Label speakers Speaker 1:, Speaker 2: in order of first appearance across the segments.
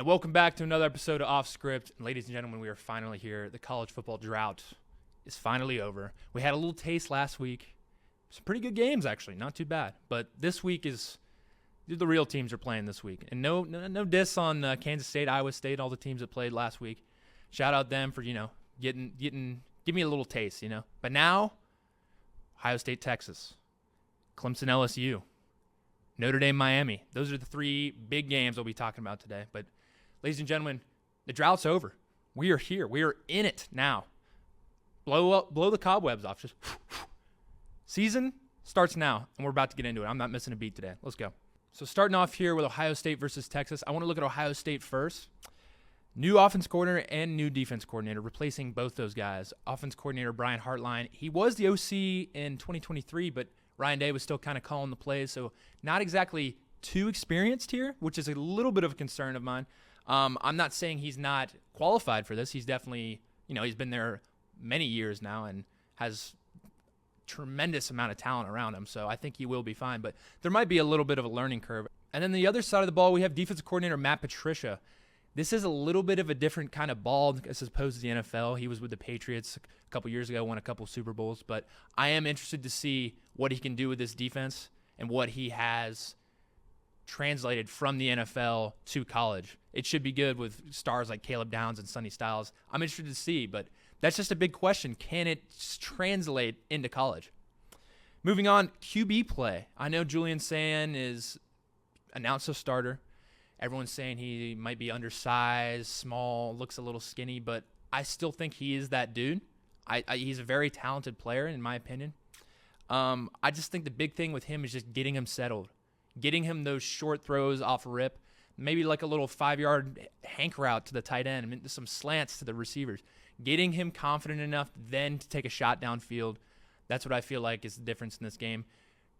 Speaker 1: And welcome back to another episode of Off Script. And ladies and gentlemen, we are finally here. The college football drought is finally over. We had a little taste last week. Some pretty good games, actually. Not too bad. But this week is the real teams are playing this week. And no diss on Kansas State, Iowa State, all the teams that played last week. Shout out them for, give me a little taste, But now, Ohio State, Texas, Clemson, LSU, Notre Dame, Miami. Those are the three big games we'll be talking about today. But ladies and gentlemen, the drought's over. We are here. We are in it now. Blow the cobwebs off. Just season starts now, and we're about to get into it. I'm not missing a beat today. Let's go. So starting off here with Ohio State versus Texas, I want to look at Ohio State first. New offense coordinator and new defense coordinator, replacing both those guys. Offense coordinator Brian Hartline. He was the OC in 2023, but Ryan Day was still kind of calling the plays, so not exactly too experienced here, which is a little bit of a concern of mine. I'm not saying he's not qualified for this. He's definitely, he's been there many years now and has tremendous amount of talent around him, so I think he will be fine. But there might be a little bit of a learning curve. And then the other side of the ball, we have defensive coordinator Matt Patricia. This is a little bit of a different kind of ball as opposed to the NFL. He was with the Patriots a couple years ago, won a couple Super Bowls. But I am interested to see what he can do with this defense and what he has translated from the NFL to college. It should be good with stars like Caleb Downs and Sonny Styles. I'm interested to see, but that's just a big question. Can it translate into college? Moving on, QB play. I know Julian Sayin is announced a starter. Everyone's saying he might be undersized, small, looks a little skinny, but I still think he is that dude. He's a very talented player, in my opinion. I just think the big thing with him is just getting him settled, getting him those short throws off rip, maybe like a little 5-yard hank route to the tight end, and some slants to the receivers. Getting him confident enough then to take a shot downfield. That's what I feel like is the difference in this game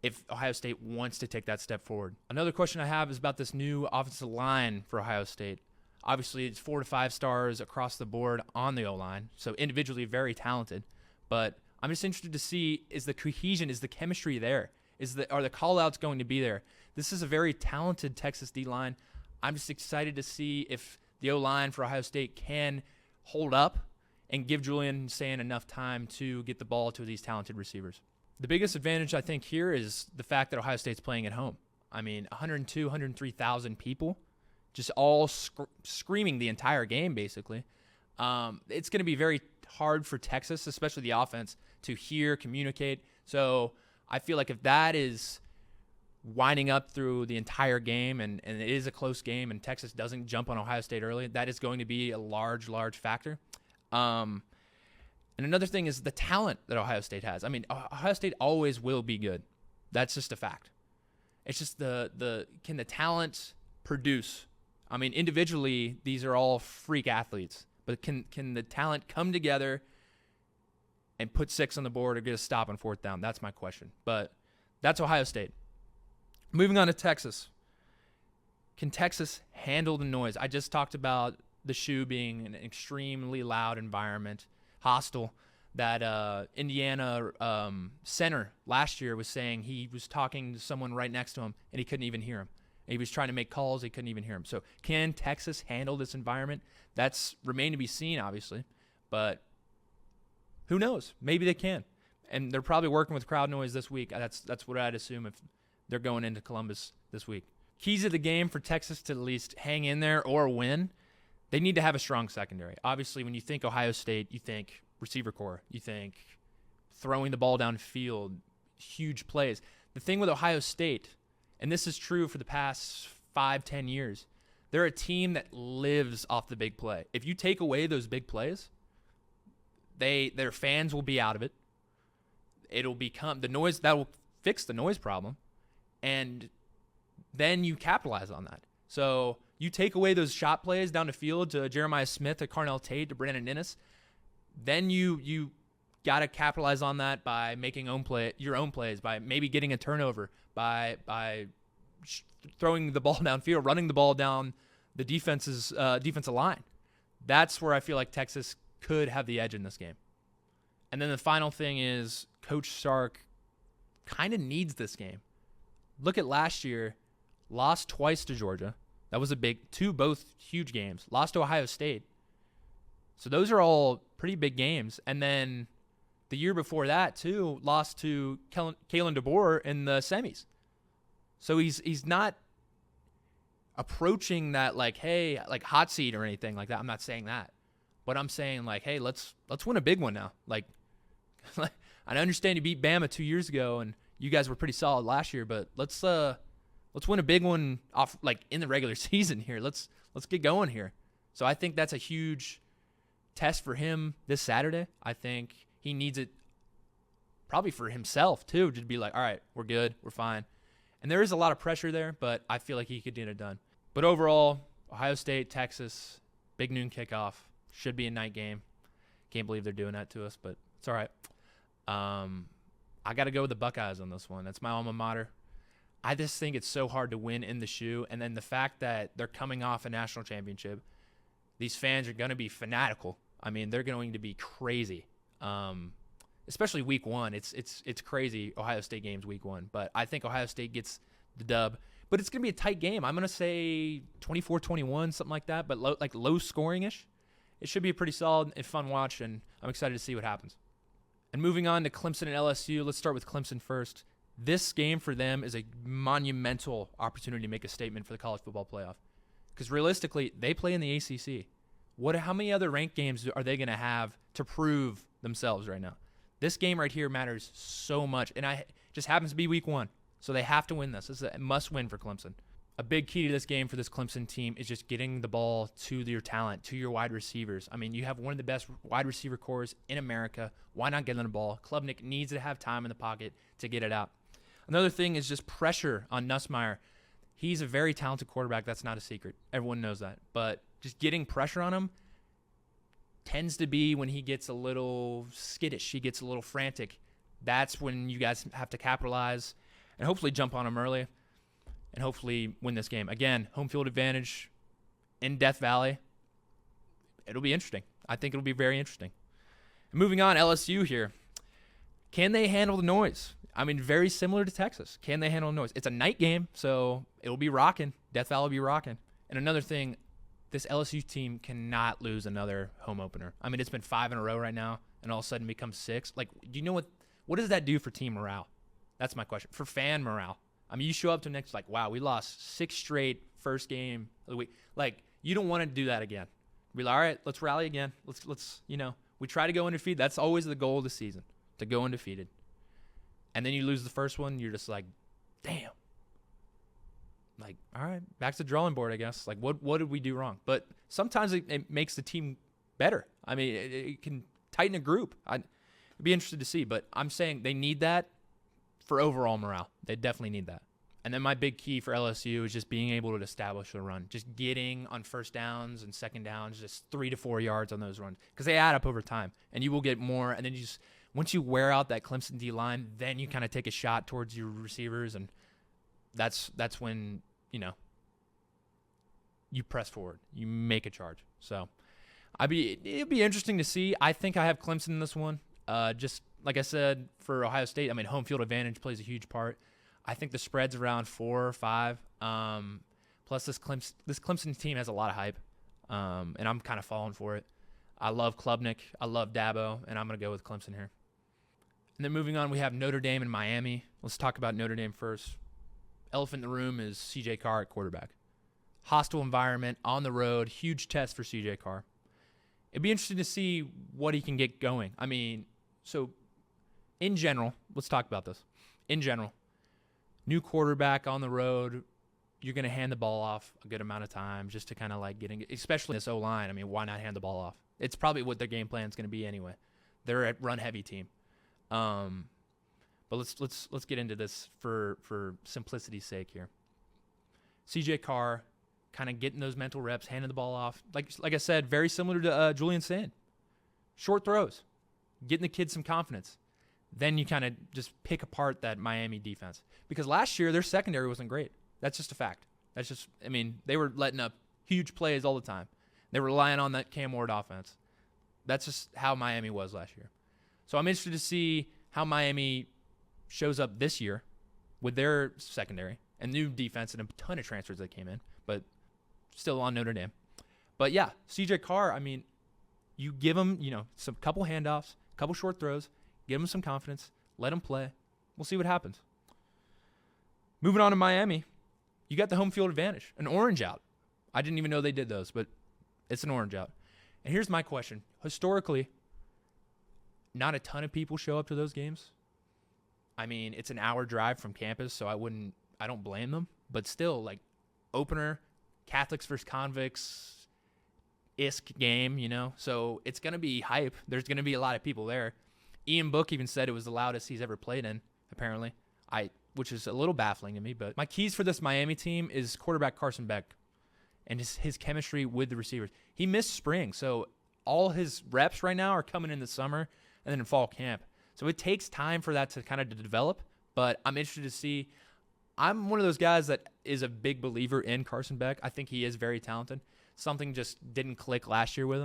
Speaker 1: if Ohio State wants to take that step forward. Another question I have is about this new offensive line for Ohio State. Obviously, it's 4 to 5 stars across the board on the O-line, so individually very talented. But I'm just interested to see, is the cohesion, is the chemistry there? Are the call-outs going to be there? This is a very talented Texas D-line. I'm just excited to see if the O-line for Ohio State can hold up and give Julian Sayin enough time to get the ball to these talented receivers. The biggest advantage, I think, here is the fact that Ohio State's playing at home. I mean, 103,000 people just all screaming the entire game, basically. It's going to be very hard for Texas, especially the offense, to hear, communicate. So I feel like if that is winding up through the entire game and it is a close game and Texas doesn't jump on Ohio State early, that is going to be a large factor. And another thing is the talent that Ohio State has. I mean, Ohio State always will be good. That's just a fact. It's just can the talent produce? I mean, individually, these are all freak athletes. But can the talent come together and put 6 on the board or get a stop on 4th down? That's my question. But that's Ohio State. Moving on to Texas. Can Texas handle the noise? I just talked about the shoe being an extremely loud environment, hostile. That Indiana center last year was saying he was talking to someone right next to him and he couldn't even hear him. He was trying to make calls, he couldn't even hear him. So can Texas handle this environment? That's remain to be seen, obviously. But who knows? Maybe they can. And they're probably working with crowd noise this week. That's what I'd assume if they're going into Columbus this week. Keys of the game for Texas to at least hang in there or win, they need to have a strong secondary. Obviously, when you think Ohio State, you think receiver core. You think throwing the ball downfield, huge plays. The thing with Ohio State, and this is true for the past 5-10 years, they're a team that lives off the big play. If you take away those big plays, their fans will be out of it. It'll become the noise that will fix the noise problem, and then you capitalize on that. So you take away those shot plays down the field to Jeremiah Smith, to Carnell Tate, to Brandon Inniss, then you got to capitalize on that by making your own plays, by maybe getting a turnover, by throwing the ball downfield, running the ball down the defensive line. That's where I feel like Texas could have the edge in this game. And then the final thing is Coach Sark kind of needs this game. Look at last year, lost twice to Georgia. That was both huge games. Lost to Ohio State. So those are all pretty big games. And then the year before that, too, lost to Kalen DeBoer in the semis. So he's not approaching that hey, hot seat or anything like that. I'm not saying that. But I'm saying hey, let's win a big one now. I understand you beat Bama 2 years ago and you guys were pretty solid last year, but let's win a big one off in the regular season here. Let's get going here. So I think that's a huge test for him this Saturday. I think he needs it probably for himself too, just be all right, we're good, we're fine. And there is a lot of pressure there, but I feel like he could get it done. But overall, Ohio State, Texas, big noon kickoff, should be a night game. Can't believe they're doing that to us, but it's all right. I got to go with the Buckeyes on this one. That's my alma mater. I just think it's so hard to win in the shoe, and then the fact that they're coming off a national championship, these fans are going to be fanatical. I mean, they're going to be crazy, especially week one. It's crazy, Ohio State games week one. But I think Ohio State gets the dub. But it's going to be a tight game. I'm going to say 24-21, something like that, but low scoring-ish. It should be a pretty solid and fun watch, and I'm excited to see what happens. And moving on to Clemson and LSU, let's start with Clemson first. This game for them is a monumental opportunity to make a statement for the college football playoff. Because realistically, they play in the ACC. How many other ranked games are they going to have to prove themselves right now? This game right here matters so much, and it just happens to be week one. So they have to win this. This is a must-win for Clemson. A big key to this game for this Clemson team is just getting the ball to your talent, to your wide receivers. I mean, you have one of the best wide receiver cores in America. Why not get them the ball? Klubnik needs to have time in the pocket to get it out. Another thing is just pressure on Nussmeier. He's a very talented quarterback. That's not a secret. Everyone knows that. But just getting pressure on him tends to be when he gets a little skittish. He gets a little frantic. That's when you guys have to capitalize and hopefully jump on him early and hopefully win this game. Again, home field advantage in Death Valley. It'll be interesting. I think it'll be very interesting. And moving on, LSU here. Can they handle the noise? I mean, very similar to Texas. Can they handle the noise? It's a night game, so it'll be rocking. Death Valley will be rocking. And another thing, this LSU team cannot lose another home opener. I mean, it's been 5 in a row right now, and all of a sudden becomes 6. Do you know what does that do for team morale? That's my question. For fan morale. I mean, you show up to next, wow, we lost 6 straight first game of the week. You don't want to do that again. Be all right, let's rally again. Let's we try to go undefeated. That's always the goal of the season, to go undefeated. And then you lose the first one, you're just damn. All right, back to the drawing board, I guess. What did we do wrong? But sometimes it makes the team better. I mean, it can tighten a group. I'd be interested to see. But I'm saying they need that for overall morale. They definitely need that. And then my big key for LSU is just being able to establish a run. Just getting on first downs and second downs, just 3 to 4 yards on those runs. Because they add up over time. And you will get more. And then once you wear out that Clemson D-line, then you kind of take a shot towards your receivers. And that's when, you press forward. You make a charge. So it'd be interesting to see. I think I have Clemson in this one. Just like I said, for Ohio State, I mean, home field advantage plays a huge part. I think the spread's around 4 or 5. Plus, this Clemson team has a lot of hype, and I'm kind of falling for it. I love Klubnik. I love Dabo, and I'm going to go with Clemson here. And then moving on, we have Notre Dame and Miami. Let's talk about Notre Dame first. Elephant in the room is C.J. Carr at quarterback. Hostile environment, on the road, huge test for C.J. Carr. It'd be interesting to see what he can get going. I mean, so in general, let's talk about this. In general, new quarterback on the road, you're going to hand the ball off a good amount of time just to kind of getting, especially this O-line. I mean, why not hand the ball off? It's probably what their game plan is going to be anyway. They're a run-heavy team. But let's get into this for simplicity's sake here. C.J. Carr kind of getting those mental reps, handing the ball off. Like I said, very similar to Julian Sand. Short throws, getting the kids some confidence. Then you kind of just pick apart that Miami defense. Because last year, their secondary wasn't great. That's just a fact. They were letting up huge plays all the time. They were relying on that Cam Ward offense. That's just how Miami was last year. So I'm interested to see how Miami shows up this year with their secondary and new defense and a ton of transfers that came in. But still on Notre Dame. But yeah, CJ Carr, I mean, you give him, some couple handoffs, couple short throws, give him some confidence, let him play. We'll see what happens. Moving on to Miami, you got the home field advantage, an orange out. I didn't even know they did those, but it's an orange out. And here's my question. Historically, not a ton of people show up to those games. I mean, it's an hour drive from campus, so I don't blame them. But still, like, opener, Catholics versus convicts, ISK game, so it's going to be hype. There's going to be a lot of people there. Ian Book even said it was the loudest he's ever played in, apparently, which is a little baffling to me. But my keys for this Miami team is quarterback Carson Beck and his chemistry with the receivers. He missed spring, so all his reps right now are coming in the summer and then in fall camp. So it takes time for that to kind of develop, but I'm interested to see. I'm one of those guys that is a big believer in Carson Beck. I think he is very talented. Something just didn't click last year with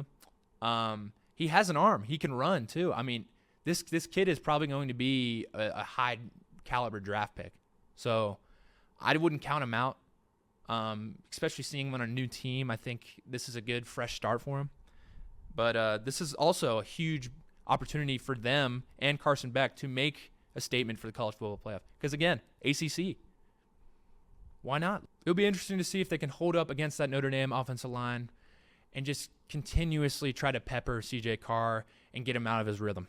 Speaker 1: him. He has an arm. He can run, too. I mean, this kid is probably going to be a high-caliber draft pick. So I wouldn't count him out, especially seeing him on a new team. I think this is a good, fresh start for him. But this is also a huge opportunity for them and Carson Beck to make a statement for the college football playoff. Because, again, ACC. Why not? It'll be interesting to see if they can hold up against that Notre Dame offensive line and just continuously try to pepper CJ Carr and get him out of his rhythm.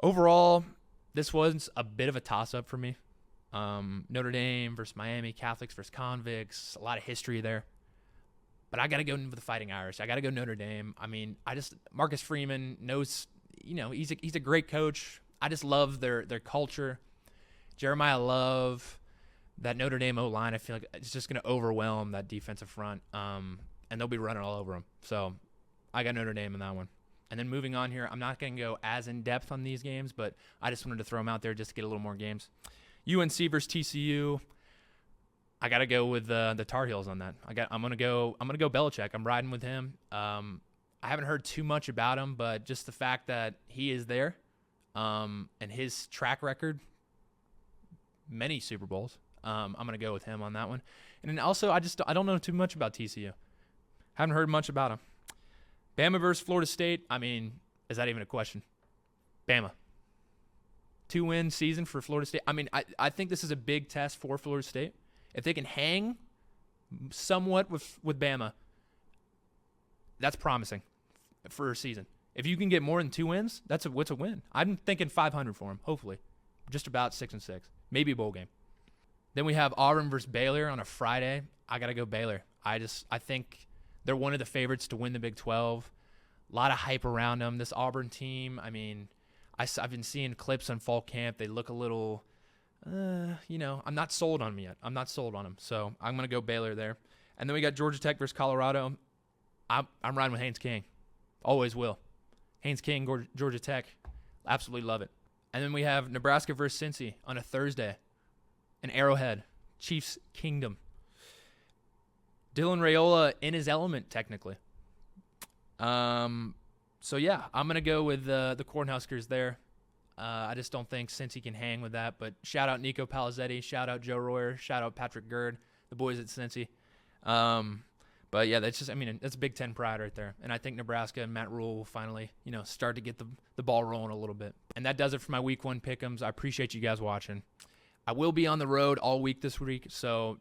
Speaker 1: Overall, this was a bit of a toss-up for me. Notre Dame versus Miami, Catholics versus convicts, a lot of history there. But I got to go with the Fighting Irish. I got to go Notre Dame. I mean, Marcus Freeman knows, he's a great coach. I just love their culture. Jeremiah Love, that Notre Dame O-line, I feel like it's just going to overwhelm that defensive front, and they'll be running all over them. So I got Notre Dame in that one. And then moving on here, I'm not going to go as in-depth on these games, but I just wanted to throw them out there just to get a little more games. UNC versus TCU. I got to go with the Tar Heels on that. I'm going to go Belichick. I'm riding with him. I haven't heard too much about him, but just the fact that he is there, and his track record, many Super Bowls. I'm going to go with him on that one. And then also, I don't know too much about TCU. Haven't heard much about him. Bama versus Florida State. I mean, is that even a question? Bama. 2-win season for Florida State. I mean, I think this is a big test for Florida State. If they can hang somewhat with Bama, that's promising for a season. If you can get more than 2 wins, what's a win? I'm thinking 500 for them, hopefully. Just about 6-6. Maybe a bowl game. Then we have Auburn versus Baylor on a Friday. I got to go Baylor. I think they're one of the favorites to win the Big 12. A lot of hype around them. This Auburn team, I mean, I've been seeing clips on fall camp. They look a little, I'm not sold on them yet. I'm not sold on them. So I'm going to go Baylor there. And then we got Georgia Tech versus Colorado. I'm riding with Haynes King. Always will. Haynes King, Georgia Tech. Absolutely love it. And then we have Nebraska versus Cincy on a Thursday. An Arrowhead. Chiefs Kingdom. Dylan Raiola in his element, technically. So, yeah, I'm going to go with the Cornhuskers there. I just don't think Cincy can hang with that. But shout out Nico Palazetti. Shout out Joe Royer. Shout out Patrick Gerd, the boys at Cincy. But, yeah, that's Big Ten pride right there. And I think Nebraska and Matt Rule will finally, start to get the ball rolling a little bit. And that does it for my Week 1 pick'ems. I appreciate you guys watching. I will be on the road all week this week, so,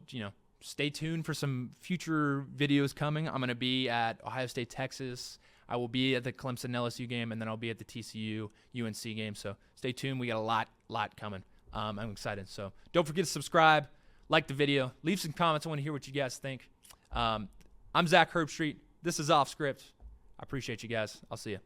Speaker 1: stay tuned for some future videos coming. I'm going to be at Ohio State, Texas. I will be at the Clemson LSU game, and then I'll be at the TCU UNC game. So stay tuned. We got a lot coming. I'm excited. So don't forget to subscribe, like the video, leave some comments. I want to hear what you guys think. I'm Zak Herbstreit. This is Off Script. I appreciate you guys. I'll see you.